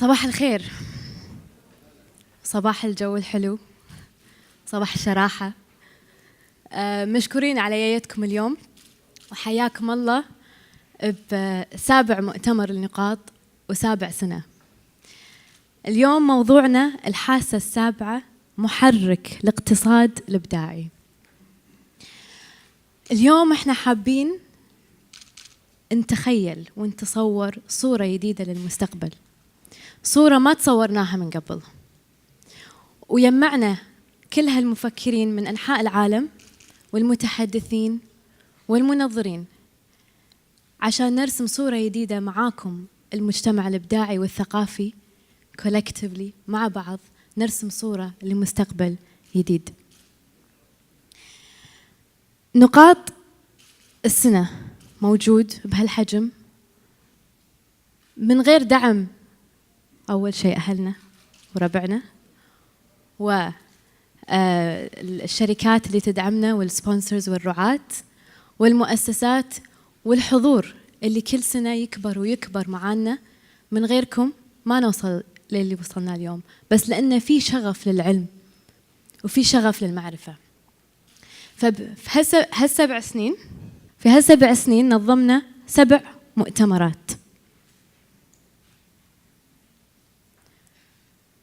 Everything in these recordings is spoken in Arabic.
صباح الخير، صباح الجو الحلو، صباح الشراحة. مشكورين على جايتكم اليوم وحياكم الله بسابع مؤتمر النقاط وسابع سنة. اليوم موضوعنا الحاسة السابعة، محرك الاقتصاد الإبداعي. اليوم احنا حابين نتخيل ونتصور صورة جديدة للمستقبل، صورة ما تصورناها من قبل، ويجمعنا كل هالمفكرين من أنحاء العالم والمتحدثين والمنظرين عشان نرسم صورة جديدة معاكم، المجتمع الإبداعي والثقافي collectively مع بعض نرسم صورة لمستقبل جديد. نقاط السنة موجود بهالحجم من غير دعم، أول شيء أهلنا وربعنا والشركات اللي تدعمنا والسبونسرز والرعاة والمؤسسات والحضور اللي كل سنة يكبر ويكبر معانا. من غيركم ما نوصل للي وصلنا اليوم، بس لأن في شغف للعلم وفي شغف للمعرفة. في هالسبع سنين نظمنا 7 مؤتمرات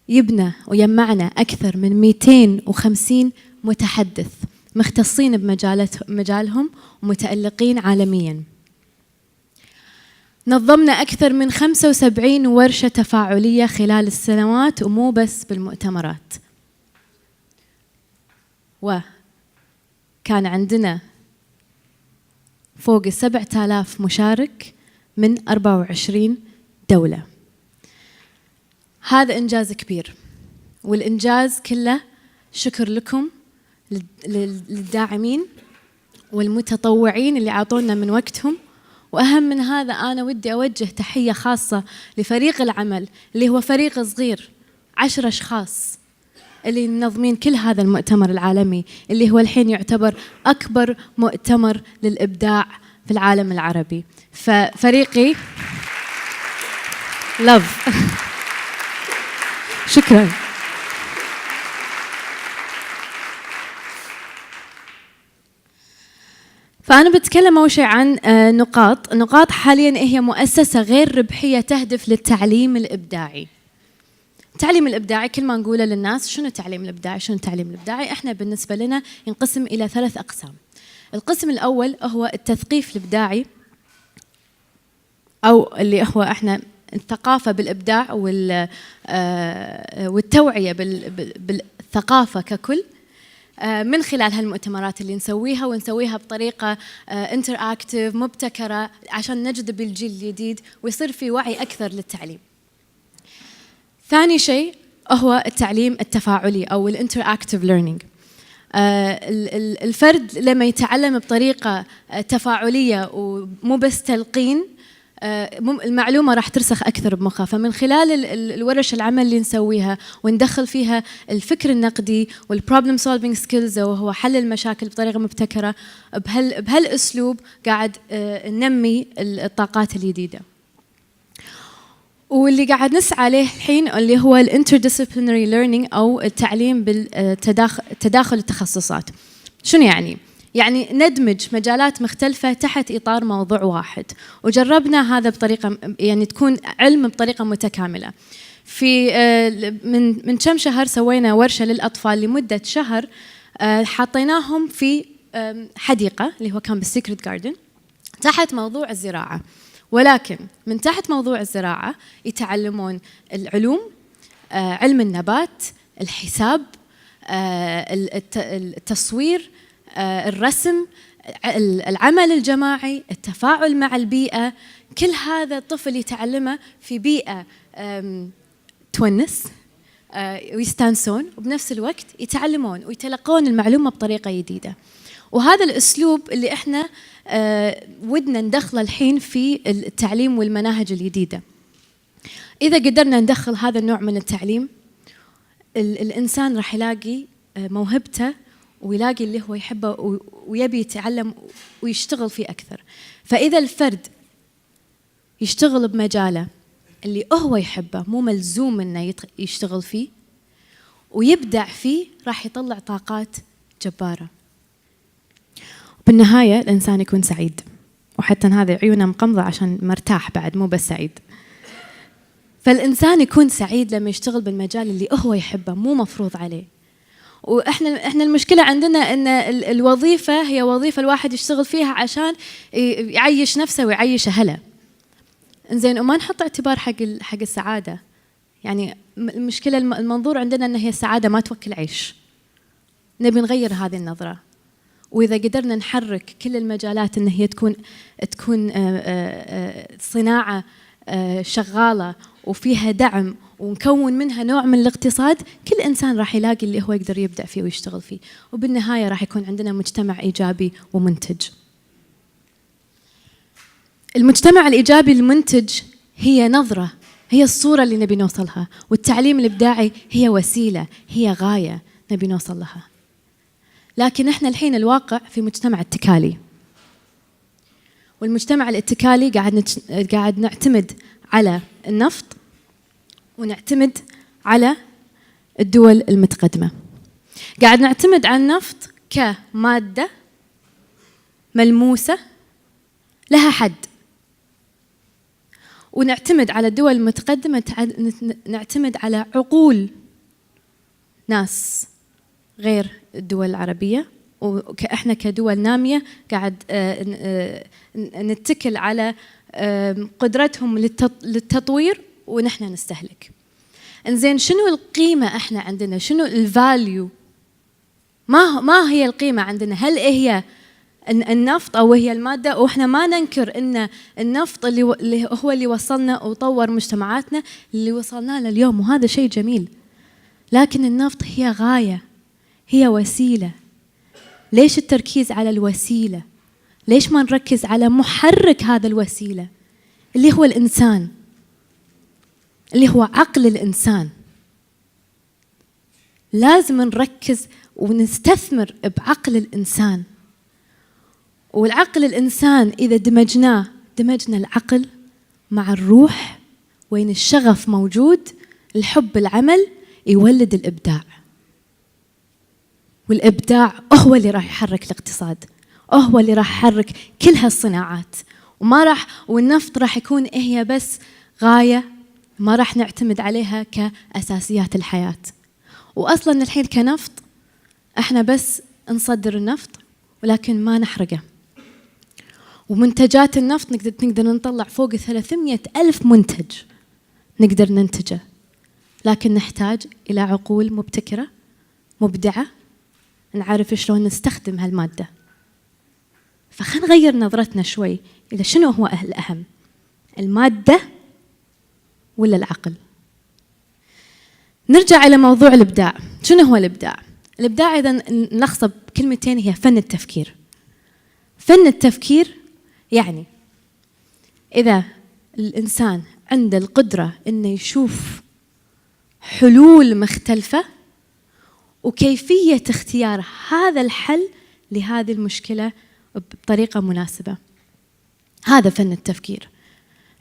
يبنى ويجمعنا أكثر من 250 متحدث مختصين بمجالهم ومتألقين عالمياً. نظمنا أكثر من 75 ورشة تفاعلية خلال السنوات، ومو بس بالمؤتمرات. وكان عندنا فوق 7000 مشارك من 24 دولة. هذا إنجاز كبير، والإنجاز كله شكر لكم للداعمين والمتطوعين اللي عطونا من وقتهم. وأهم من هذا أنا ودي أوجه تحية خاصة لفريق العمل اللي هو فريق صغير 10 أشخاص اللي منظمين كل هذا المؤتمر العالمي اللي هو الحين يعتبر أكبر مؤتمر للإبداع في العالم العربي. ففريقي love شكراً. فأنا بتكلم أول شيء عن نقاط حالياً هي مؤسسة غير ربحية تهدف للتعليم الإبداعي. التعليم الإبداعي كل ما نقوله للناس شنو التعليم الإبداعي شنو التعليم الإبداعي، إحنا بالنسبة لنا ينقسم إلى 3 أقسام. القسم الأول هو التثقيف الإبداعي، أو اللي هو إحنا الثقافة بالإبداع والتوعية بالثقافة ككل، من خلال هالمؤتمرات اللي نسويها ونسويها بطريقة انتراكتيف مبتكرة عشان نجذب الجيل الجديد ويصير في وعي أكثر للتعليم. ثاني شيء هو التعليم التفاعلي أو الانتراكتيف ليرنينج. الفرد لما يتعلم بطريقة تفاعلية ومو بس تلقين، المعلومة راح ترسخ أكثر بمخها. فمن خلال الورش العمل اللي نسويها وندخل فيها الفكر النقدي والبروبلم سولفينج سكيلز وهو حل المشاكل بطريقة مبتكرة، بهالأسلوب قاعد ننمي الطاقات الجديدة. واللي قاعد نسعى عليه الحين اللي هو الانترديسيبلينري ليرنينج أو التعليم بالتداخل التخصصات. شنو يعني؟ يعني ندمج مجالات مختلفة تحت إطار موضوع واحد، وجربنا هذا بطريقة يعني تكون علم بطريقة متكاملة. في من كم شهر سوينا ورشة للأطفال لمدة شهر، حطيناهم في حديقة اللي هو كان بالسيكريت جاردن تحت موضوع الزراعة، ولكن من تحت موضوع الزراعة يتعلمون العلوم، علم النبات، الحساب، التصوير، الرسم، العمل الجماعي، التفاعل مع البيئة. كل هذا الطفل يتعلمه في بيئة تونس ويستانسون، وبنفس الوقت يتعلمون ويتلقون المعلومة بطريقة جديدة. وهذا الأسلوب اللي إحنا ودنا ندخله الحين في التعليم والمناهج الجديدة. إذا قدرنا ندخل هذا النوع من التعليم، الإنسان راح يلاقي موهبته ويلاقي اللي هو يحبه ويبي يتعلم ويشتغل فيه أكثر. فإذا الفرد يشتغل بمجاله اللي هو يحبه، مو ملزوم إنه يشتغل فيه ويبدع فيه، راح يطلع طاقات جبارة. بالنهاية الإنسان يكون سعيد، وحتى هذه عيونه مقمضة عشان مرتاح بعد، مو بس سعيد. فالإنسان يكون سعيد لما يشتغل بالمجال اللي هو يحبه، مو مفروض عليه. وإحنا المشكلة عندنا إن الوظيفة هي وظيفة الواحد يشتغل فيها عشان يعيش نفسه ويعيش أهله. إنزين، وما نحط اعتبار حق السعادة. يعني المشكلة المنظور عندنا إن هي السعادة ما توكل عيش. نبي نغير هذه النظرة، وإذا قدرنا نحرك كل المجالات إن هي تكون صناعة شغالة وفيها دعم، ونكون منها نوع من الاقتصاد، كل إنسان راح يلاقي اللي هو يقدر يبدع فيه ويشتغل فيه، وبالنهاية راح يكون عندنا مجتمع إيجابي ومنتج. المجتمع الإيجابي المنتج هي نظرة، هي الصورة اللي نبي نوصلها، والتعليم الإبداعي هي وسيلة، هي غاية نبي نوصل لها. لكن إحنا الحين الواقع في مجتمع اتكالي، والمجتمع الاتكالي قاعد نعتمد على النفط، ونعتمد على الدول المتقدمة. قاعد نعتمد على النفط كمادة ملموسة لها حد، ونعتمد على الدول المتقدمة نعتمد على عقول ناس غير الدول العربية، وإحنا كدول نامية قاعد نتكل على قدرتهم للتطوير، ونحن نستهلك. إنزين، شنو القيمة إحنا عندنا؟ شنو الفاليو؟ ما هي القيمة عندنا؟ هل هي النفط أو هي المادة؟ وإحنا ما ننكر إن النفط اللي هو اللي وصلنا وطور مجتمعاتنا اللي وصلنا له اليوم، وهذا شيء جميل. لكن النفط هي غاية، هي وسيلة. ليش التركيز على الوسيلة؟ ليش ما نركز على محرك هذا الوسيلة اللي هو الإنسان، اللي هو عقل الإنسان؟ لازم نركز ونستثمر بعقل الإنسان. والعقل الإنسان إذا دمجنا العقل مع الروح، وين الشغف موجود، الحب العمل يولد الإبداع. والإبداع هو اللي راح يحرك الاقتصاد، هو اللي راح يحرك كل هالصناعات. والنفط راح يكون هي بس غاية، ما راح نعتمد عليها كأساسيات الحياة. وأصلاً الحين كنفط احنا بس نصدر النفط ولكن ما نحرقه. ومنتجات النفط نقدر نطلع فوق 300,000 منتج نقدر ننتجه، لكن نحتاج إلى عقول مبتكرة مبدعة نعرف شلون نستخدم هالمادة. فخلينا نغير نظرتنا شوي إلى شنو هو الأهم، المادة ولا العقل. نرجع إلى موضوع الإبداع. شنو هو الإبداع؟ الإبداع إذا نلخصه بكلمتين هي فن التفكير. فن التفكير يعني إذا الإنسان عنده القدرة إنه يشوف حلول مختلفة وكيفية اختيار هذا الحل لهذه المشكلة بطريقة مناسبة، هذا فن التفكير.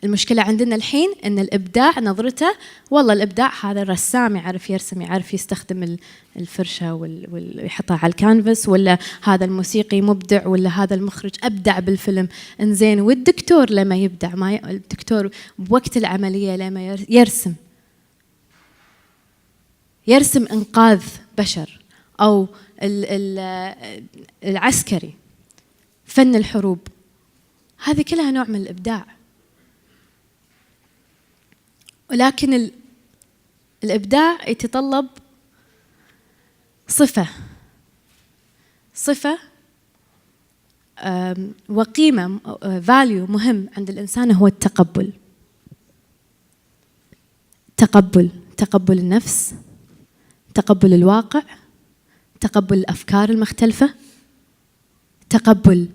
المشكلة عندنا الحين إن الإبداع نظرته والله الإبداع هذا الرسام يعرف يرسم، يعرف يستخدم الفرشة ويحطها على الكانفاس، ولا هذا الموسيقي مبدع، ولا هذا المخرج أبدع بالفيلم. إنزين، والدكتور لما يبدع، الدكتور بوقت العملية لما يرسم إنقاذ بشر، أو العسكري فن الحروب، هذه كلها نوع من الإبداع. ولكن الإبداع يتطلب صفة وقيمة value مهم عند الإنسان، هو التقبل. تقبل النفس، تقبل الواقع، تقبل الأفكار المختلفة، تقبل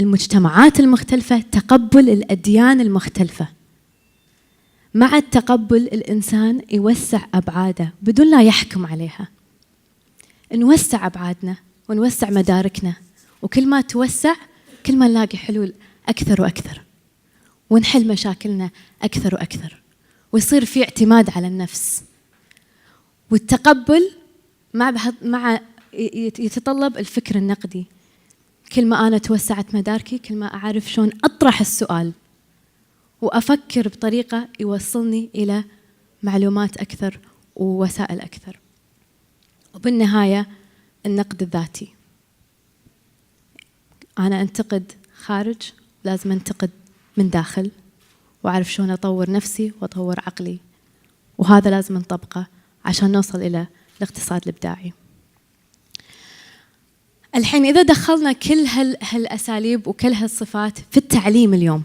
المجتمعات المختلفة، تقبل الأديان المختلفة. مع التقبل الإنسان يوسع أبعاده بدون لا يحكم عليها. نوسع أبعادنا ونوسع مداركنا، وكل ما توسع كل ما نلاقي حلول أكثر وأكثر. ونحل مشاكلنا أكثر وأكثر، ويصير في اعتماد على النفس. والتقبل مع يتطلب الفكر النقدي. كل ما أنا توسعت مداركي كل ما أعرف شلون أطرح السؤال وأفكر بطريقة يوصلني إلى معلومات أكثر ووسائل أكثر. وبالنهاية النقد الذاتي، أنا أنتقد خارج، لازم أنتقد من داخل وأعرف شلون أطور نفسي وأطور عقلي، وهذا لازم نطبقه عشان نوصل إلى الاقتصاد الإبداعي. الحين إذا دخلنا كل هالأساليب وكل هالصفات في التعليم اليوم،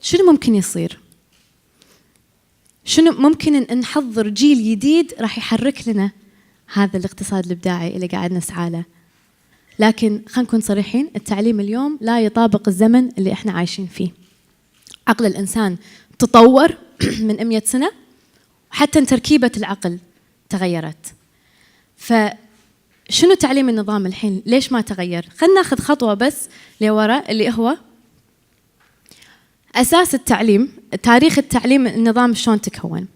شنو ممكن يصير؟ شنو ممكن نحضر جيل جديد راح يحرك لنا هذا الاقتصاد الإبداعي اللي قاعد نسعى له؟ لكن خلينا نكون صريحين، التعليم اليوم لا يطابق الزمن اللي احنا عايشين فيه. عقل الإنسان تطور من 100 سنة، وحتى تركيبة العقل تغيرت. فشنو تعليم النظام الحين؟ ليش ما تغير؟ خلينا ناخذ خطوة بس لورا، اللي هو أساس التعليم، تاريخ التعليم، النظام شلون تكون.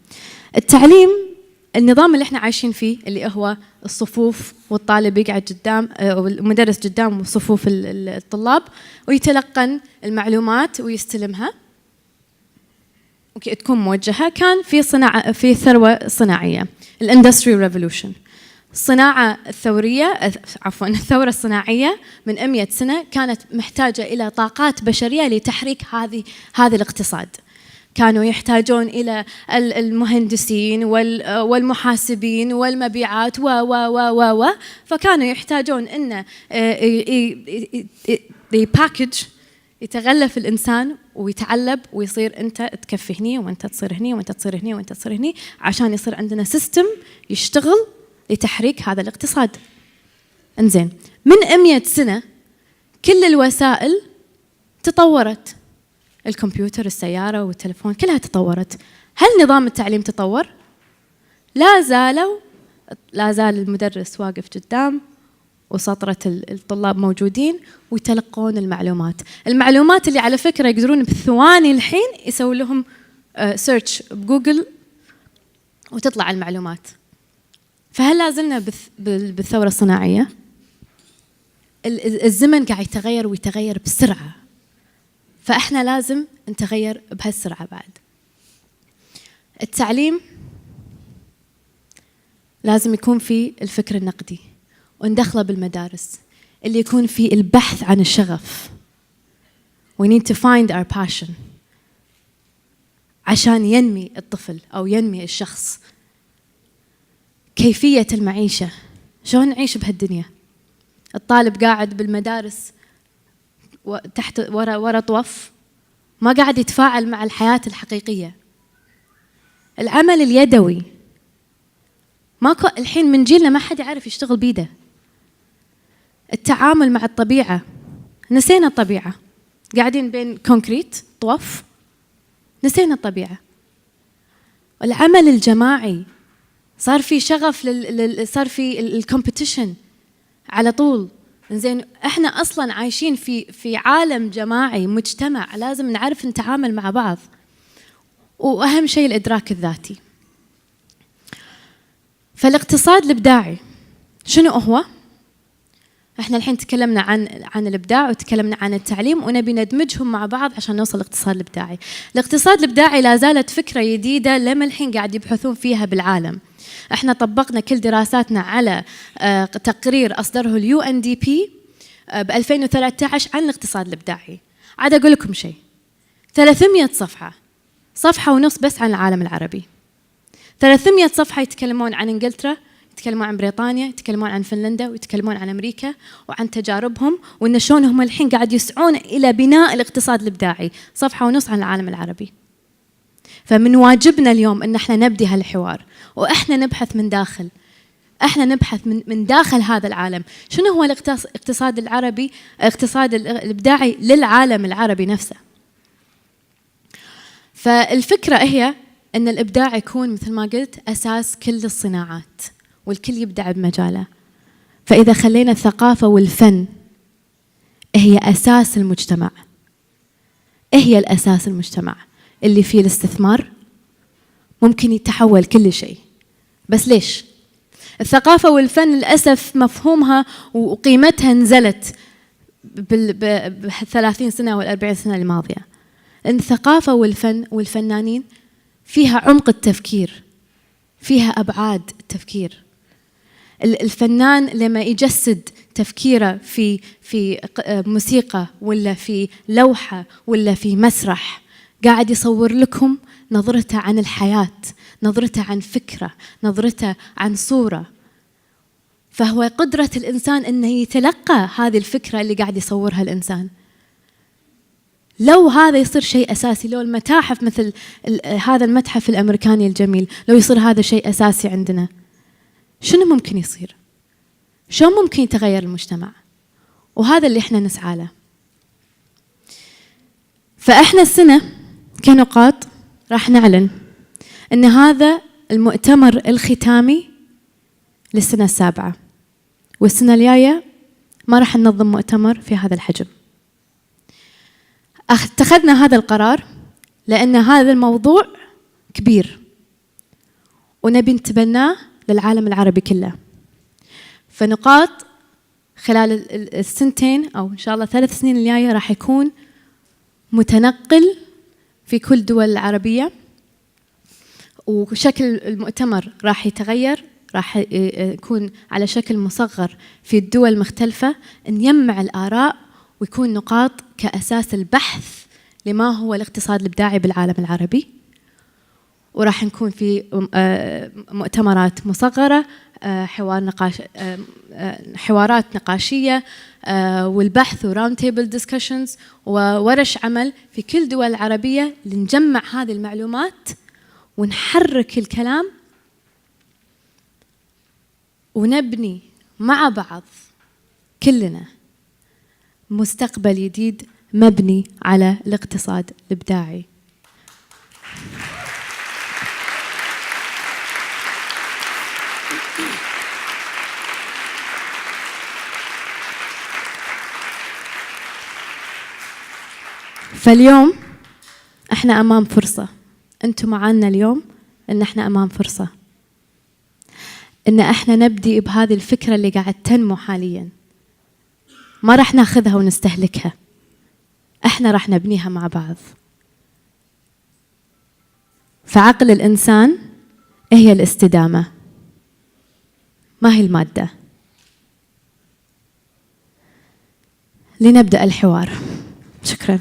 التعليم، النظام اللي احنا عايشين فيه اللي هو الصفوف، والطالب يقعد قدام والمدرس قدام صفوف الطلاب ويتلقن المعلومات ويستلمها تكون موجهة. كان في ثروة صناعية، الاندستري ريفولوشن، الصناعة الثورية، عفوا الثورة الصناعية من 100 سنة كانت محتاجة إلى طاقات بشرية لتحريك هذا الاقتصاد. كانوا يحتاجون إلى المهندسين والمحاسبين والمبيعات و فكانوا يحتاجون إن يباكج، يتغلف الإنسان ويتعلب ويصير أنت تكفي هني وأنت تصير هني وأنت تصير هني وأنت تصير هني، عشان يصير عندنا سيستم يشتغل لتحريك هذا الاقتصاد. انزين، من 100 سنة كل الوسائل تطورت، الكمبيوتر، السيارة والتلفون كلها تطورت. هل نظام التعليم تطور؟ لا زال المدرس واقف قدام وسطرة الطلاب موجودين ويتلقون المعلومات اللي على فكرة يقدرون بالثواني الحين يسوي لهم سيرش بجوجل وتطلع المعلومات. فهل لازلنا بالثورة الصناعية؟ الزمن قاعد يتغير ويتغير بسرعة، فإحنا لازم نتغير بهالسرعة. بعد التعليم لازم يكون فيه الفكر النقدي وندخله بالمدارس، اللي يكون فيه البحث عن الشغف. We need to find our passion عشان ينمي الطفل أو ينمي الشخص. كيفية المعيشة، شلون نعيش بهالدنيا. الطالب قاعد بالمدارس تحت ورا طوف، ما قاعد يتفاعل مع الحياة الحقيقية. العمل اليدوي، ماكو الحين من جيلنا ما حد يعرف يشتغل بيده. التعامل مع الطبيعة، نسينا الطبيعة، قاعدين بين كونكريت طوف، نسينا الطبيعة. العمل الجماعي، صار في شغف صار في الكومبيتيشن على طول. زين، احنا اصلا عايشين في عالم جماعي، مجتمع، لازم نعرف نتعامل مع بعض. واهم شيء الادراك الذاتي. فالاقتصاد الابداعي شنو هو؟ احنا الحين تكلمنا عن الابداع وتكلمنا عن التعليم، ونبي ندمجهم مع بعض عشان نوصل للاقتصاد الابداعي. الاقتصاد الابداعي لا زالت فكرة جديدة لما الحين قاعد يبحثون فيها بالعالم. احنا طبقنا كل دراساتنا على تقرير اصدره اليو ان دي بي ب 2013 عن الاقتصاد الابداعي. عاد اقول لكم شيء، 300 صفحة ونص بس عن العالم العربي. 300 صفحة يتكلمون عن انجلترا، يتكلمون عن بريطانيا، يتكلمون عن فنلندا، ويتكلمون عن امريكا وعن تجاربهم، وان شلون هم الحين قاعد يسعون الى بناء الاقتصاد الابداعي. صفحة ونص عن العالم العربي. فمن واجبنا اليوم ان احنا نبدي هالحوار، واحنا نبحث من داخل، احنا نبحث من داخل هذا العالم. شنو هو الاقتصاد العربي، الاقتصاد الابداعي للعالم العربي نفسه. فالفكرة هي ان الابداع يكون مثل ما قلت اساس كل الصناعات، والكل يبدع بمجاله. فاذا خلينا الثقافة والفن هي اساس المجتمع، إيه هي الأساس المجتمع اللي فيه الاستثمار ممكن يتحول كل شيء. بس ليش؟ الثقافة والفن للأسف مفهومها وقيمتها نزلت بال30 سنة وال40 سنة الماضية، لأن الثقافة والفن والفنانين فيها عمق التفكير، فيها أبعاد التفكير. الفنان لما يجسد تفكيره في موسيقى ولا في لوحة ولا في مسرح، قاعد يصور لكم نظرته عن الحياة، نظرته عن فكرة، نظرته عن صورة. فهو قدرة الإنسان أنه يتلقى هذه الفكرة اللي قاعد يصورها الإنسان. لو هذا يصير شيء أساسي، لو المتاحف مثل هذا المتحف الأمريكاني الجميل، لو يصير هذا شيء أساسي عندنا، شنو ممكن يصير؟ شو ممكن يتغير المجتمع؟ وهذا اللي احنا نسعى له. فاحنا السنة كنقاط راح نعلن ان هذا المؤتمر الختامي للسنة السابعة، والسنة الجاية ما راح ننظم مؤتمر في هذا الحجم. اتخذنا هذا القرار لأن هذا الموضوع كبير ونبي نتبناه للعالم العربي كله. فنقاط خلال السنتين أو إن شاء الله 3 سنين الجاية راح يكون متنقل في كل الدول العربية، وشكل المؤتمر راح يتغير، راح يكون على شكل مصغر في الدول المختلفة، نجمع الآراء ويكون نقاط كأساس البحث لما هو الاقتصاد الإبداعي بالعالم العربي. وراح نكون في مؤتمرات مصغرة، حوارات نقاشية والبحث وراوند تيبل ديسكشنز وورش عمل في كل الدول العربية لنجمع هذه المعلومات ونحرك الكلام ونبني مع بعض كلنا مستقبل جديد مبني على الاقتصاد الإبداعي. فاليوم احنا امام فرصة، انتم معنا اليوم ان احنا امام فرصة ان احنا نبدي بهذه الفكرة اللي قاعد تنمو حاليا. ما راح ناخذها ونستهلكها، احنا راح نبنيها مع بعض. فعقل الانسان هي الاستدامة، ما هي المادة. لنبدأ الحوار. شكرا.